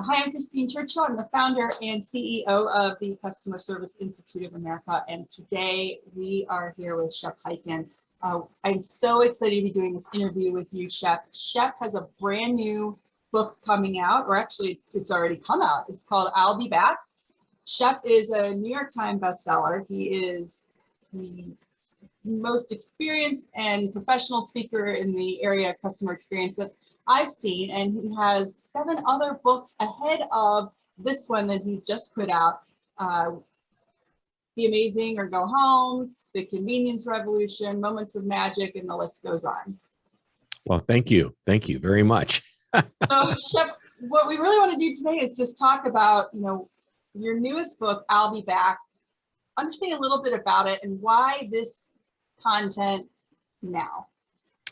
Hi, I'm Christine Churchill. I'm the founder and CEO of the Customer Service Institute of America. And today we are here with Shep Hyken. I'm so excited to be doing this interview with you, Shep. Shep has a brand new book coming out, or actually it's already come out. It's called I'll Be Back. Shep is a New York Times bestseller. He is the most experienced and professional speaker in the area of customer experience that I've seen, and he has 7 other books ahead of this one that he's just put out. Be Amazing or Go Home, The Convenience Revolution, Moments of Magic, and the list goes on. Well, thank you. Thank you very much. So, Shep, what we really want to do today is just talk about, your newest book, I'll Be Back, understand a little bit about it and why this content now.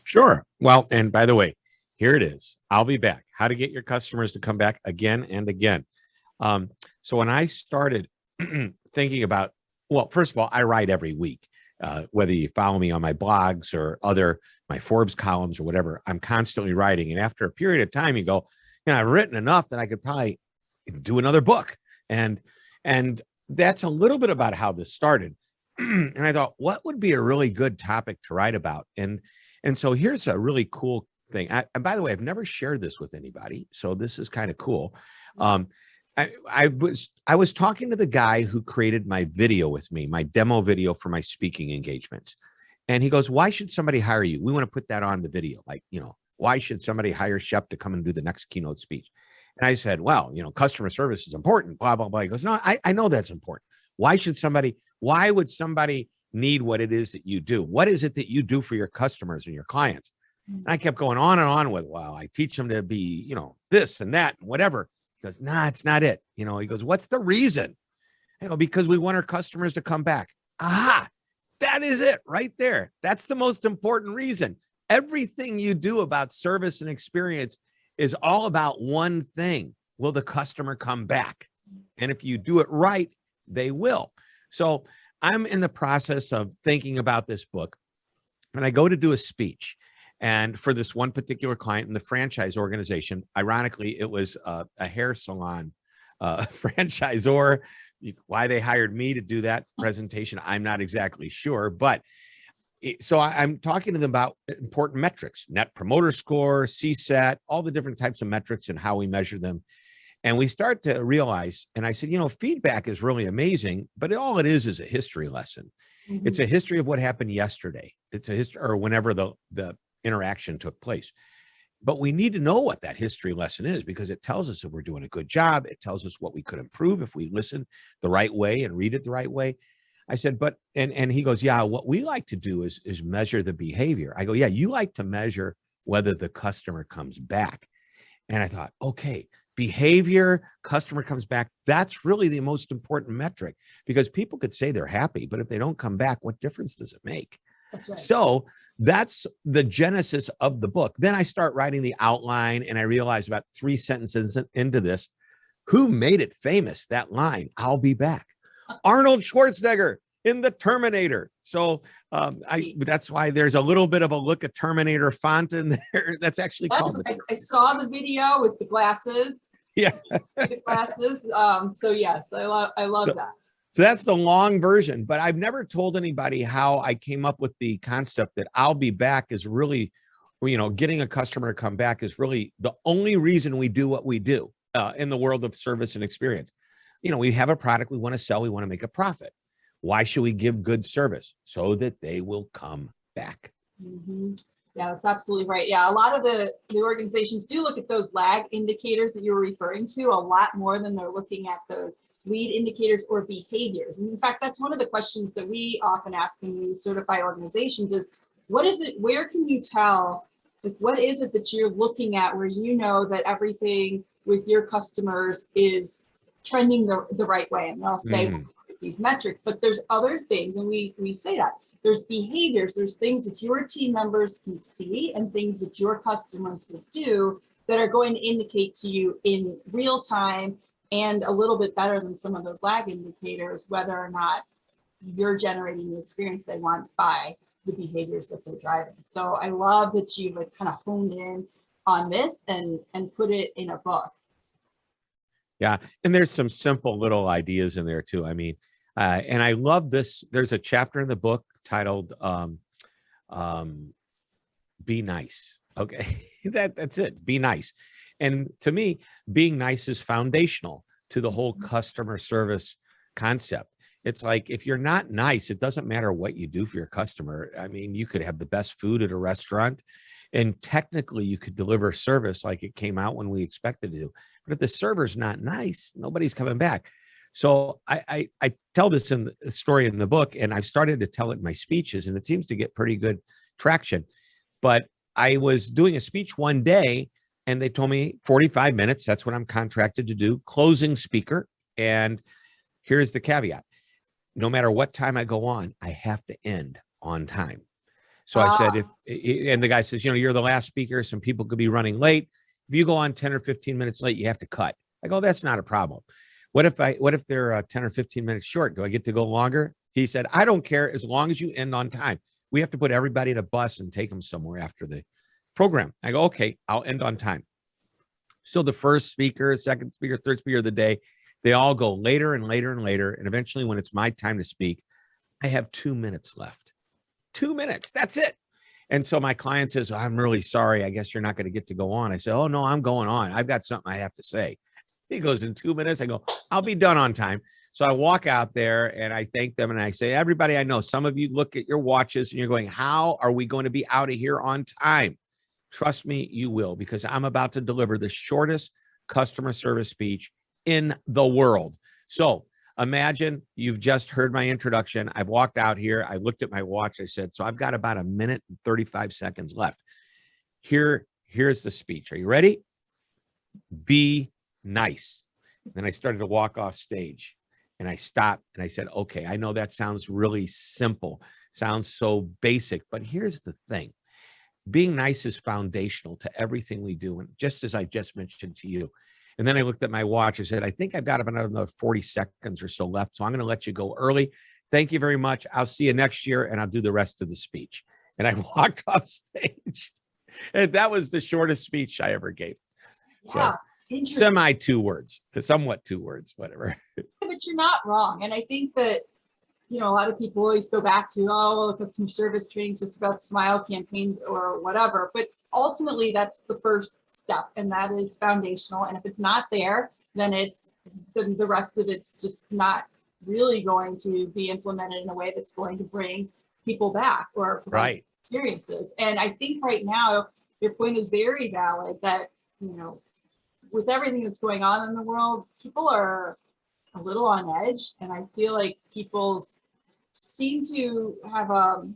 Sure. Well, and by the way, here it is. I'll be back. How to get your customers to come back again and again. So when I started thinking about, well, first of all, I write every week. Whether you follow me on my blogs or my Forbes columns or whatever, I'm constantly writing. And after a period of time, you go, I've written enough that I could probably do another book. And that's a little bit about how this started. And I thought, what would be a really good topic to write about? And so here's a really cool thing. And by the way, I've never shared this with anybody, so this is kind of cool. I was talking to the guy who created my video with me, my demo video for my speaking engagements. And he goes, why should somebody hire you? We want to put that on the video. Like, why should somebody hire Shep to come and do the next keynote speech? And I said, well, customer service is important, blah, blah, blah. He goes, no, I know that's important. Why would somebody need what it is that you do? What is it that you do for your customers and your clients? And I kept going on and on with, well, I teach them to be, this and that and whatever. He goes, nah, it's not it. He goes, what's the reason? I go, because we want our customers to come back. Aha, that is it right there. That's the most important reason. Everything you do about service and experience is all about one thing. Will the customer come back? And if you do it right, they will. So I'm in the process of thinking about this book, and I go to do a speech. And for this one particular client in the franchise organization, ironically, it was a hair salon franchisor. Why they hired me to do that presentation, I'm not exactly sure. But so I'm talking to them about important metrics, Net Promoter Score, CSAT, all the different types of metrics and how we measure them. And we start to realize, and I said, feedback is really amazing, but all it is a history lesson. Mm-hmm. It's a history of what happened yesterday. It's a history, or whenever the interaction took place. But we need to know what that history lesson is, because it tells us if we're doing a good job. It tells us what we could improve if we listen the right way and read it the right way. I said, but, and he goes, yeah, what we like to do is measure the behavior. I go, yeah, you like to measure whether the customer comes back. And I thought, okay, behavior, customer comes back. That's really the most important metric, because people could say they're happy, but if they don't come back, what difference does it make? That's right. So that's the genesis of the book. Then I start writing the outline, and I realize about 3 sentences into this, who made it famous, that line, I'll be back? Arnold Schwarzenegger in the Terminator. So that's why there's a little bit of a look at Terminator font in there. That's actually called. I saw the video with the glasses. Yeah. The glasses. So yes, I love that. So that's the long version, but I've never told anybody how I came up with the concept that I'll be back is really, getting a customer to come back is really the only reason we do what we do in the world of service and experience. We have a product we want to sell, we want to make a profit. Why should we give good service? So that they will come back. Mm-hmm. Yeah, that's absolutely right. Yeah, a lot of the organizations do look at those lag indicators that you were referring to a lot more than they're looking at those lead indicators or behaviors. And in fact, that's one of the questions that we often ask when we certify organizations is, what is it, where can you tell, what is it that you're looking at where you know that everything with your customers is trending the right way? And they'll say, these metrics, but there's other things, and we say that. There's behaviors, there's things that your team members can see and things that your customers will do that are going to indicate to you in real time and a little bit better than some of those lag indicators, whether or not you're generating the experience they want by the behaviors that they're driving. So I love that you've kind of honed in on this and put it in a book. Yeah. And there's some simple little ideas in there too. I mean, and I love this. There's a chapter in the book titled um, Be Nice. Okay. That's it. Be nice. And to me, being nice is foundational to the whole customer service concept. It's like if you're not nice, it doesn't matter what you do for your customer. I mean, you could have the best food at a restaurant, and technically you could deliver service like it came out when we expected to. But if the server's not nice, nobody's coming back. So I tell this in the story in the book, and I've started to tell it in my speeches, and it seems to get pretty good traction. But I was doing a speech one day, and they told me 45 minutes. That's what I'm contracted to do, closing speaker. And here's the caveat: no matter what time I go on, I have to end on time. So I said, and the guy says, you're the last speaker. Some people could be running late. If you go on 10 or 15 minutes late, you have to cut. I go, that's not a problem. What if they're 10 or 15 minutes short? Do I get to go longer? He said, I don't care as long as you end on time. We have to put everybody in a bus and take them somewhere after the program. I go, okay, I'll end on time. So the first speaker, second speaker, third speaker of the day, they all go later and later and later. And eventually when it's my time to speak, I have 2 minutes left. 2 minutes. That's it. And so my client says, I'm really sorry. I guess you're not going to get to go on. I said, oh, no, I'm going on. I've got something I have to say. He goes, in 2 minutes. I go, I'll be done on time. So I walk out there and I thank them. And I say, everybody, I know some of you look at your watches and you're going, how are we going to be out of here on time? Trust me, you will, because I'm about to deliver the shortest customer service speech in the world. So imagine you've just heard my introduction. I've walked out here. I looked at my watch. I said, so I've got about 1 minute and 35 seconds left. Here's the speech. Are you ready? Be nice. Then I started to walk off stage and I stopped and I said, okay, I know that sounds really simple, sounds so basic, but here's the thing. Being nice is foundational to everything we do. And just as I just mentioned to you, and then I looked at my watch. I said, I think I've got about another 40 seconds or so left. So I'm going to let you go early. Thank you very much. I'll see you next year and I'll do the rest of the speech. And I walked off stage. And that was the shortest speech I ever gave. Yeah, so semi 2 words, somewhat 2 words, whatever. But you're not wrong. And I think that, a lot of people always go back to, well, customer service training is just about smile campaigns or whatever. But ultimately, that's the first step, and that is foundational. And if it's not there, then the rest of it's just not really going to be implemented in a way that's going to bring people back or provide experiences. And I think right now, your point is very valid that, with everything that's going on in the world, people are a little on edge. And I feel like people seem to have a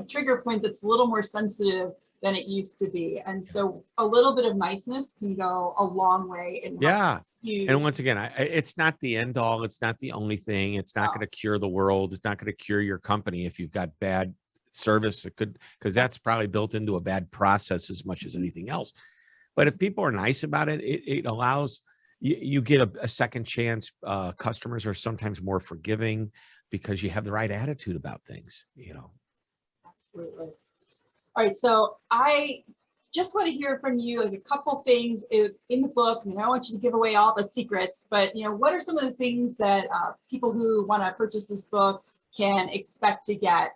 trigger point that's a little more sensitive than it used to be. And so a little bit of niceness can go a long way. And once again, it's not the end all. It's not the only thing. It's not going to cure the world. It's not going to cure your company if you've got bad service. It could, because that's probably built into a bad process as much as anything else. But if people are nice about it, it allows you get a second chance. Customers are sometimes more forgiving because you have the right attitude about things, Absolutely. All right. So I just want to hear from you, like a couple things in the book. I don't want you to give away all the secrets, but what are some of the things that people who want to purchase this book can expect to get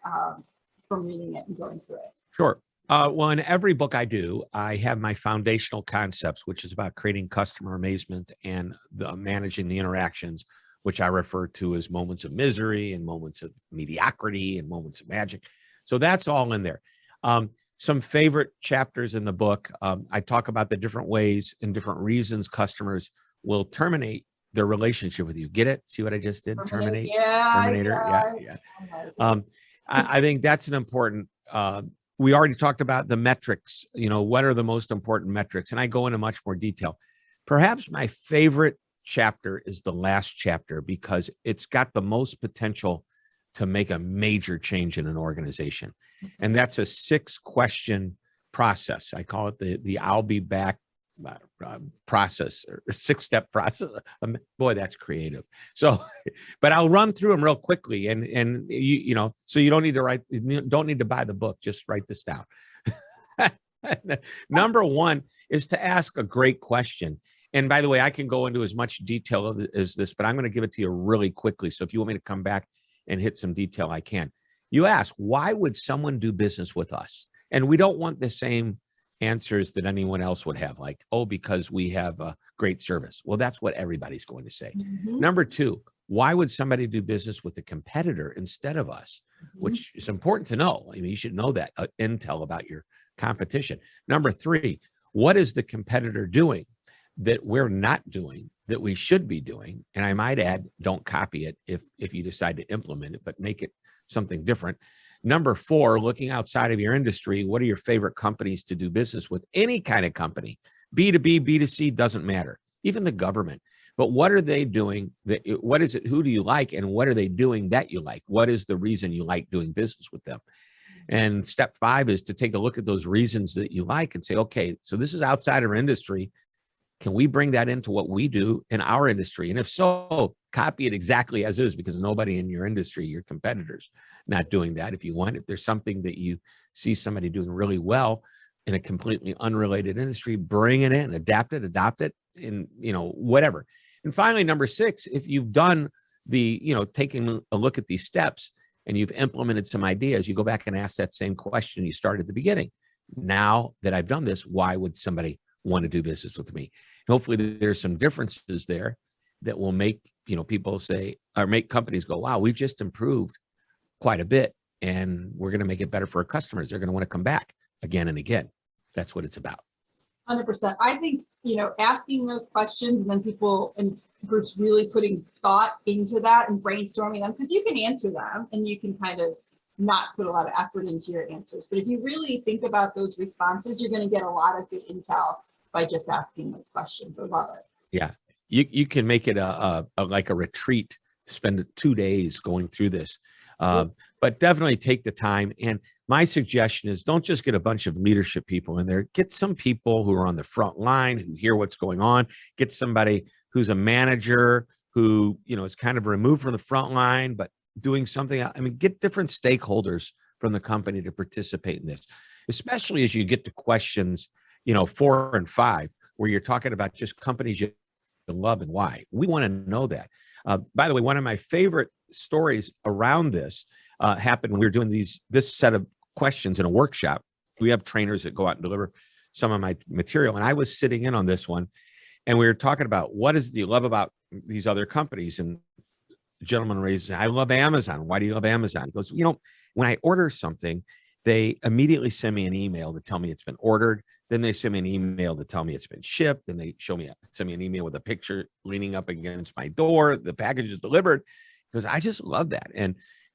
from reading it and going through it? Sure. Well, in every book I do, I have my foundational concepts, which is about creating customer amazement and managing the interactions, which I refer to as moments of misery and moments of mediocrity and moments of magic. So that's all in there. Some favorite chapters in the book, I talk about the different ways and different reasons customers will terminate their relationship with you. Get it? See what I just did? Terminate? Yeah. Terminator? Yeah. I think that's an important, we already talked about the metrics, what are the most important metrics? And I go into much more detail. Perhaps my favorite chapter is the last chapter because it's got the most potential to make a major change in an organization. And that's a 6-question process. I call it the I'll be back process, or 6-step process. Boy, that's creative. So, but I'll run through them real quickly, and so you don't need to buy the book. Just write this down. Number 1 is to ask a great question. And by the way, I can go into as much detail as this, but I'm going to give it to you really quickly. So if you want me to come back and hit some detail, I can. You ask, why would someone do business with us? And we don't want the same answers that anyone else would have, like, oh, because we have a great service. Well, that's what everybody's going to say. Number two, why would somebody do business with a competitor instead of us? Which is important to know. I mean, you should know that intel about your competition. Number three, what is the competitor doing that we're not doing that we should be doing? And I might add, don't copy it if you decide to implement it, but make it something different. Number four, looking outside of your industry, what are your favorite companies to do business with? Any kind of company, B2B, B2C, doesn't matter, even the government. But what are they doing? What is it? Who do you like? And what are they doing that you like? What is the reason you like doing business with them? And step five is to take a look at those reasons that you like and say, okay, so this is outside our industry. Can we bring that into what we do in our industry? And if so, copy it exactly as is, because nobody in your industry, your competitors, not doing that. If you want, if there's something that you see somebody doing really well in a completely unrelated industry, bring it in, adapt it, adopt it, and whatever. And finally, number six, if you've done taking a look at these steps and you've implemented some ideas, you go back and ask that same question you started at the beginning. Now that I've done this, why would somebody want to do business with me? And hopefully there's some differences there that will make people say, or make companies go, wow, we've just improved quite a bit, and we're going to make it better for our customers. They're going to want to come back again and again. That's what it's about. 100%. I think, asking those questions and then people and groups really putting thought into that and brainstorming them, because you can answer them and you can kind of not put a lot of effort into your answers. But if you really think about those responses, you're going to get a lot of good intel by just asking those questions. I love it. Yeah. You can make it like a retreat, spend 2 days going through this. But definitely take the time. And my suggestion is, don't just get a bunch of leadership people in there. Get some people who are on the front line, who hear what's going on. Get somebody who's a manager who, is kind of removed from the front line, but doing something. I mean, get different stakeholders from the company to participate in this, especially as you get to questions, 4 and 5, where you're talking about just companies you love and why. We want to know that. By the way, one of my favorite stories around this happened when we were doing this set of questions in a workshop. We have trainers that go out and deliver some of my material, and I was sitting in on this one, and we were talking about, what is it you love about these other companies? And the gentleman raises, I love Amazon. Why do you love Amazon? He goes, when I order something, they immediately send me an email to tell me it's been ordered. Then they send me an email to tell me it's been shipped. Then they send me an email with a picture leaning up against my door. The package is delivered. Because I just love that.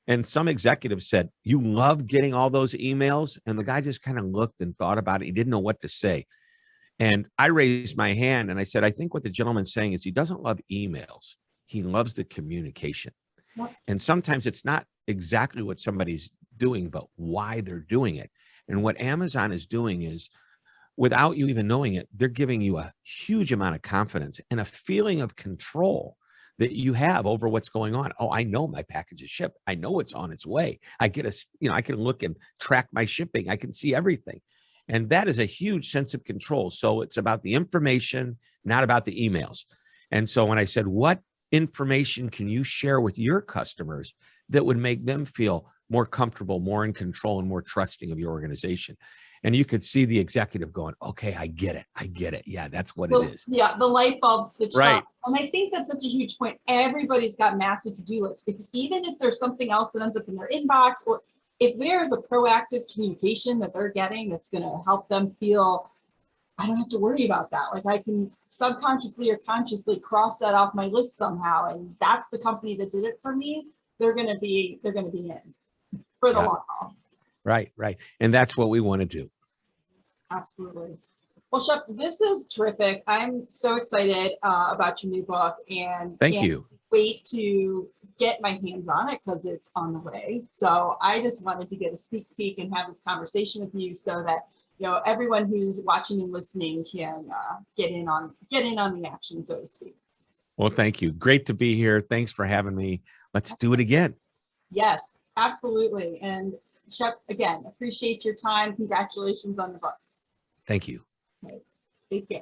And some executive said, you love getting all those emails? And the guy just kind of looked and thought about it. He didn't know what to say. And I raised my hand and I said, I think what the gentleman's saying is he doesn't love emails. He loves the communication. Yep. And sometimes it's not exactly what somebody's doing, but why they're doing it. And what Amazon is doing is, without you even knowing it, they're giving you a huge amount of confidence and a feeling of control that you have over what's going on. Oh, I know my package is shipped. I know it's on its way. I can look and track my shipping. I can see everything. And that is a huge sense of control. So it's about the information, not about the emails. And so when I said, what information can you share with your customers that would make them feel more comfortable, more in control, and more trusting of your organization? And you could see the executive going, okay, I get it. I get it. Yeah, that's what it is. Yeah, the light bulb switched right. off. And I think that's such a huge point. Everybody's got massive to-do lists. Even if there's something else that ends up in their inbox, or if there's a proactive communication that they're getting that's going to help them feel, I don't have to worry about that. Like, I can subconsciously or consciously cross that off my list somehow. And that's the company that did it for me. They're going to be in for the long haul. Right. And that's what we want to do. Absolutely. Well, Shep, this is terrific. I'm so excited about your new book, and thank you. Wait to get my hands on it because it's on the way. So I just wanted to get a sneak peek and have this conversation with you so that everyone who's watching and listening can get in on the action, so to speak. Well, thank you. Great to be here. Thanks for having me. Let's do it again. Yes, absolutely. And Shep, again, appreciate your time. Congratulations on the book. Thank you. Okay. Take care.